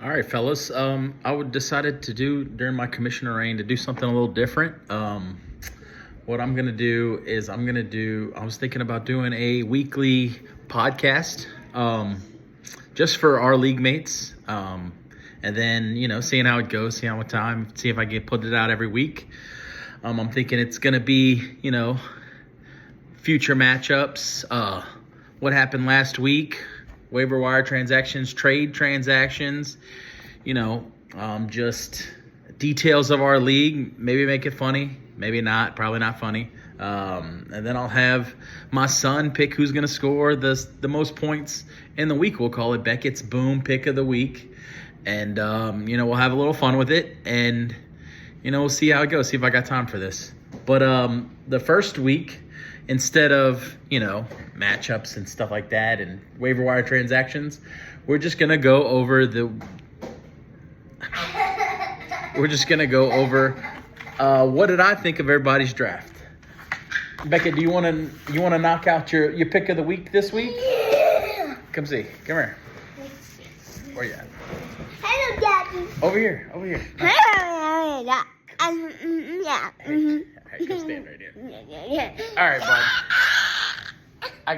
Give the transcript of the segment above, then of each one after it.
All right, fellas. Decided to do during my commissioner reign to do something a little different. What I'm gonna do is I was thinking about doing a weekly podcast, just for our league mates, and then seeing how it goes, see how much time, see if I can put it out every week. I'm thinking it's gonna be future matchups, what happened last week, waiver wire transactions, trade transactions, just details of our league. Maybe make it funny, maybe not, probably not funny. And then I'll have my son pick who's going to score the most points in the week. We'll call it Beckett's Boom Pick of the Week. And, we'll have a little fun with it. And, we'll see how it goes, see if I got time for this. But the first week, instead of, matchups and stuff like that and waiver wire transactions, we're just going to go over what did I think of everybody's draft. Beckett, do you want to knock out your pick of the week this week? Yeah. Come here. Where you at? Hello, Daddy. Over here. Hello, yeah. Hey, come stand right here. All right, bud. I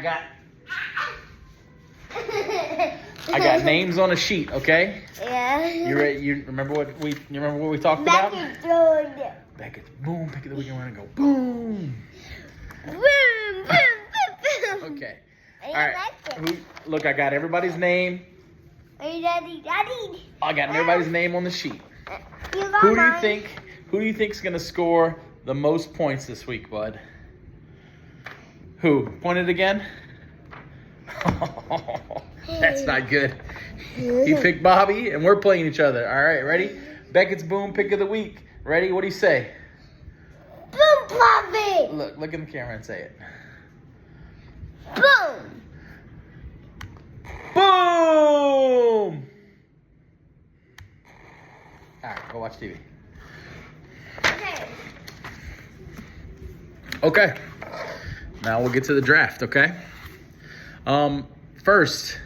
got names on a sheet, okay? Yeah. You ready? You remember what we talked about? Beckett's Boom Pick of the Week. I'm gonna go boom. Boom. Okay. All right. Look, I got everybody's name. Hey, Daddy. I got everybody's name on the sheet. You got Who do you mine. think? Who do you think's gonna score the most points this week, bud? Who? Point it again. That's not good. He picked Bobby, and we're playing each other. All right, ready? Beckett's Boom Pick of the Week. Ready? What do you say? Boom, Bobby. Look in the camera and say it. Boom. Boom! All right, go watch TV. Okay. Now we'll get to the draft, okay? First,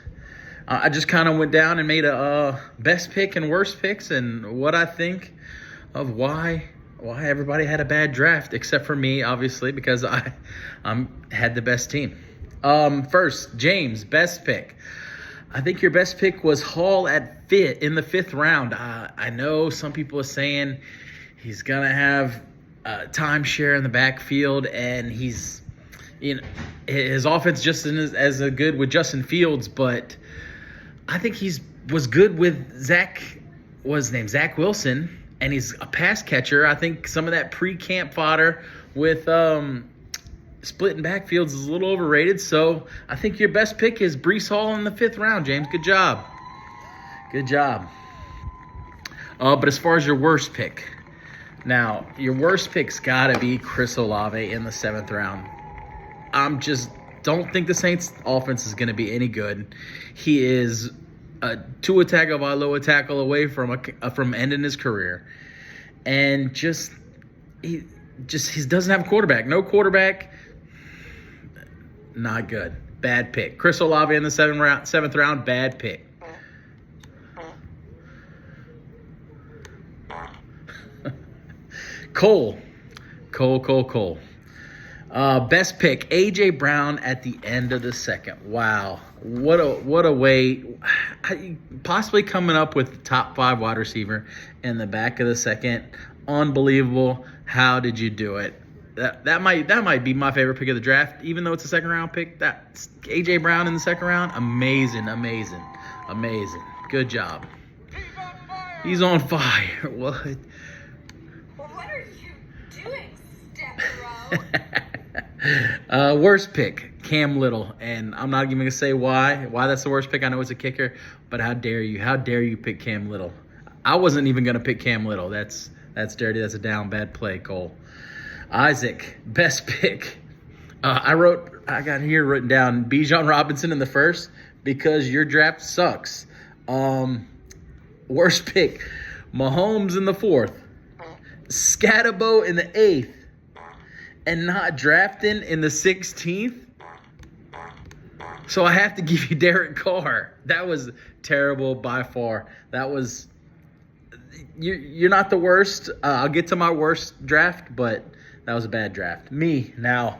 I just kind of went down and made a best pick and worst picks and what I think of why everybody had a bad draft, except for me, obviously, because I had the best team. First, James, best pick. I think your best pick was Hall in the fifth round. I know some people are saying he's going to have timeshare in the backfield, and he's, his offense just isn't as good with Justin Fields, but I think was good with Zach Wilson, and he's a pass catcher. I think some of that pre-camp fodder with splitting backfields is a little overrated, so I think your best pick is Breece Hall in the fifth round, James. Good job. But as far as your worst pick, now, your worst pick's got to be Chris Olave in the seventh round. Don't think the Saints' offense is going to be any good. He is a Tua Tagovailoa tackle away from ending his career, and he doesn't have a quarterback. No quarterback. Not good. Bad pick. Chris Olave in the seventh round. Bad pick. Cole. Best pick, A.J. Brown at the end of the second. Wow. What a way. Possibly coming up with the top 5 wide receiver in the back of the second. Unbelievable. How did you do it? That might be my favorite pick of the draft, even though it's a second round pick. That's A.J. Brown in the second round. Amazing. Good job. He's on fire. What? What are you doing, Steph-Bro? Worst pick, Cam Little, and I'm not even gonna say why that's the worst pick. I know it's a kicker, but how dare you pick Cam Little? I wasn't even gonna pick Cam Little. That's dirty. That's a bad play, Cole. Isaac, best pick. I got here written down Bijan Robinson in the first because your draft sucks. Worst pick, Mahomes in the fourth. Scatterbo in the 8th, and not drafting in the 16th. So I have to give you Derek Carr. That was terrible by far. That was. You're not the worst. I'll get to my worst draft, but that was a bad draft. Me now.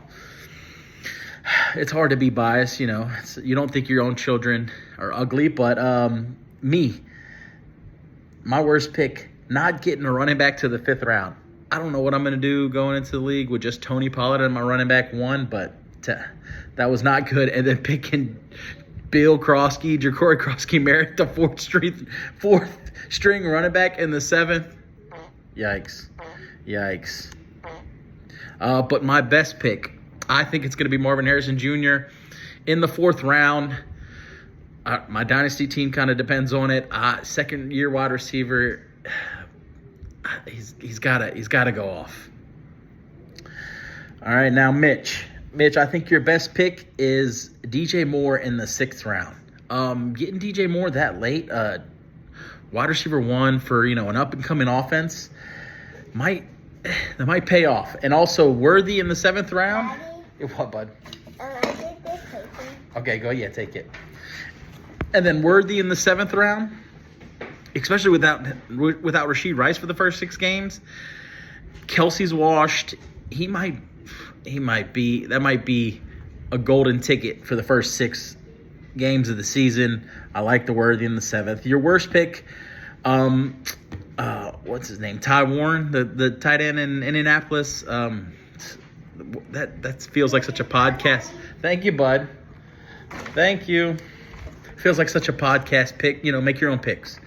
It's hard to be biased, you know. You don't think your own children are ugly, but me, my worst pick, not getting a running back to the 5th round. I don't know what I'm going to do going into the league with just Tony Pollard and my running back 1, but that was not good. And then picking Bill Krosky, Ja'Cory Krosky Merritt, the fourth string running back in the 7th. Yikes. But my best pick, I think it's going to be Marvin Harrison Jr. in the 4th round. My dynasty team kind of depends on it. Second-year wide receiver, he's got to go off. All right, now Mitch. Mitch, I think your best pick is DJ Moore in the 6th round. Getting DJ Moore that late, wide receiver 1 for an up-and-coming offense, might pay off. And also Worthy in the 7th round. What, bud? I get this paper. Okay, go. Yeah, take it. And then Worthy in the 7th round, especially without Rashid Rice for the first 6 games. Kelsey's washed. He might be. That might be a golden ticket for the first 6 games of the season. I like the Worthy in the 7th. Your worst pick, what's his name? Ty Warren, the tight end in Indianapolis. That feels like such a podcast. Thank you, bud. Thank you. Feels like such a podcast pick. Make your own picks.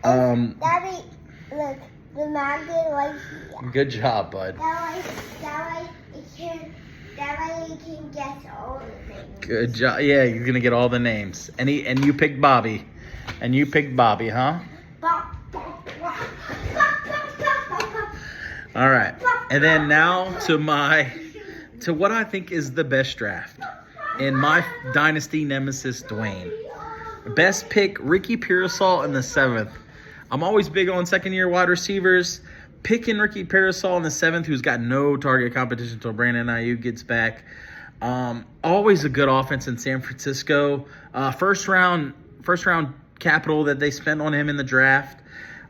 Daddy, look, the magnet right here. Good job, bud. That way you can guess all the things. Good job. Yeah, you're gonna get all the names. And you picked Bobby. And you picked Bobby, huh? All right. And then now to what I think is the best draft. In my dynasty nemesis, Dwayne. Best pick, Ricky Pearsall in the 7th. I'm always big on second-year wide receivers. Picking Ricky Pearsall in the 7th, who's got no target competition until Brandon Ayuk gets back. Always a good offense in San Francisco. First round capital that they spent on him in the draft.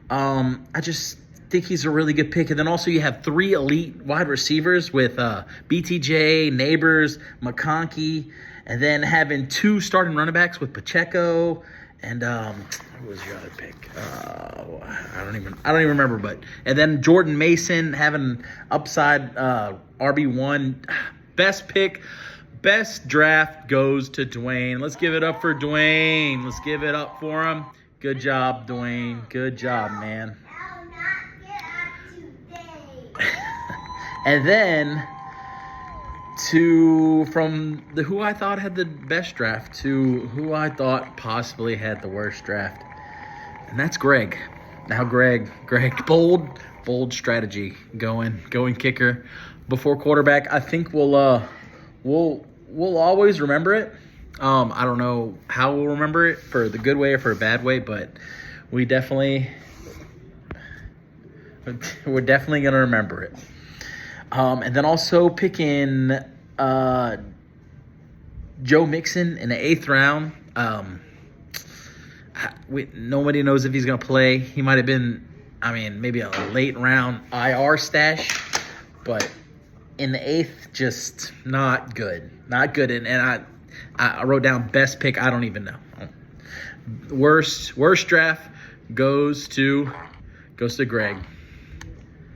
I just think he's a really good pick. And then also you have 3 elite wide receivers with BTJ, Neighbors, McConkey, and then having 2 starting running backs with Pacheco and who was your other pick? I don't even remember. And then Jordan Mason having upside RB1. Best pick, best draft goes to Dwayne. Let's give it up for Dwayne. Let's give it up for him. Good job, Dwayne. Good job, man. I'll not get up today. And then from who I thought had the best draft to who I thought possibly had the worst draft. And that's Greg. Now Greg, bold strategy going kicker before quarterback. I think we'll always remember it. I don't know how we'll remember it, for the good way or for a bad way, but we're definitely going to remember it. And then also picking Joe Mixon in the 8th round. Nobody knows if he's going to play. He might have been, maybe a late round IR stash, but in the 8th, just not good. Not good. And I wrote down best pick. I don't even know. Worst draft goes to Greg.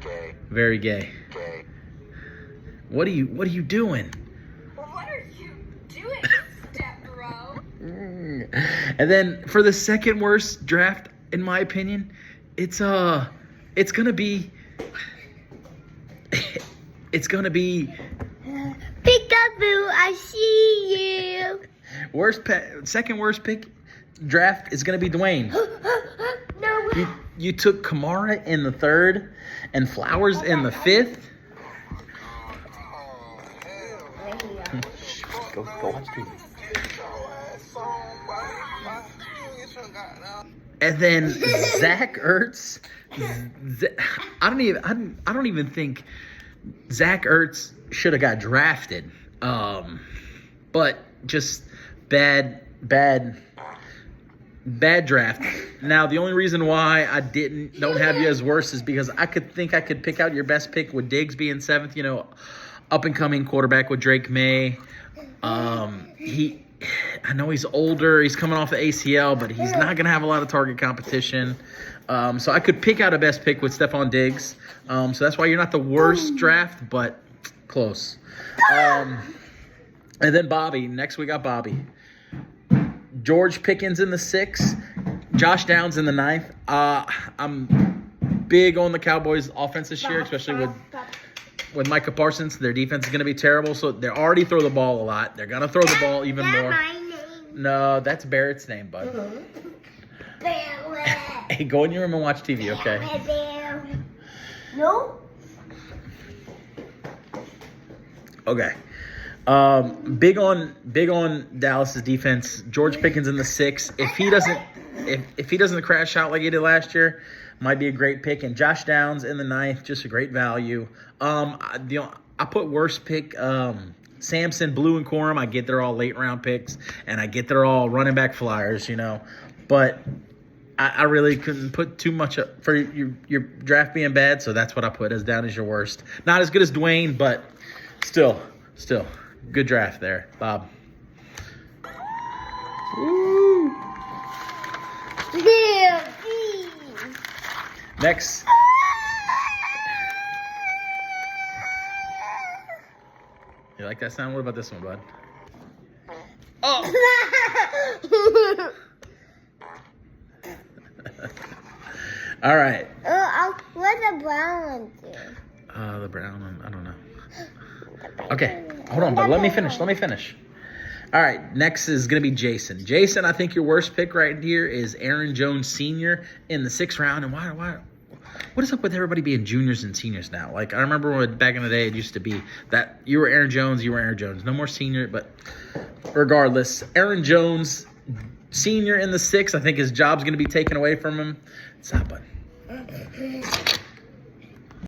Gay. Very gay. Gay. What are you doing? What are you doing, step bro? And then for the second worst draft, in my opinion, it's gonna be Peekaboo, I see you. second worst pick draft is gonna be Dwayne. No. You took Kamara in the 3rd and Flowers in the 5th. Go watch TV. And then Zach Ertz. I don't even think Zach Ertz should have got drafted. But just bad draft. Now, the only reason why I don't have you as worse is because I could pick out your best pick with Diggs being 7th, you know, up and coming quarterback with Drake May. I know he's older, he's coming off the ACL, but he's not going to have a lot of target competition. So I could pick out a best pick with Stephon Diggs. So that's why you're not the worst draft, but close. And then Bobby. Next we got Bobby. George Pickens in the 6th. Josh Downs in the 9th. I'm big on the Cowboys' offense this year, especially with Micah Parsons. Their defense is going to be terrible, so they already throw the ball a lot. They're going to throw the ball even more. My name. No, that's Barrett's name, bud. Hey, go in your room and watch TV, okay? No. Okay. Big on Dallas's defense. George Pickens in the 6th. If he doesn't crash out like he did last year, might be a great pick. And Josh Downs in the 9th, just a great value. I put worst pick Samson, Blue, and Corum. I get they're all late round picks, and I get they're all running back flyers, you know. But I really couldn't put too much up for your draft being bad, so that's what I put as down as your worst. Not as good as Dwayne, but still good draft there, Bob. Woo. Next. You like that sound? What about this one, bud? Oh! All right. What's the brown one do? The brown one, I don't know. Okay, hold on, but let me finish. All right, next is going to be Jason. Jason, I think your worst pick right here is Aaron Jones Sr. in the 6th round. And why? What is up with everybody being juniors and seniors now? Like, I remember when back in the day it used to be that you were Aaron Jones. No more senior, but regardless, Aaron Jones Sr. in the 6th, I think his job's going to be taken away from him. Stop, bud.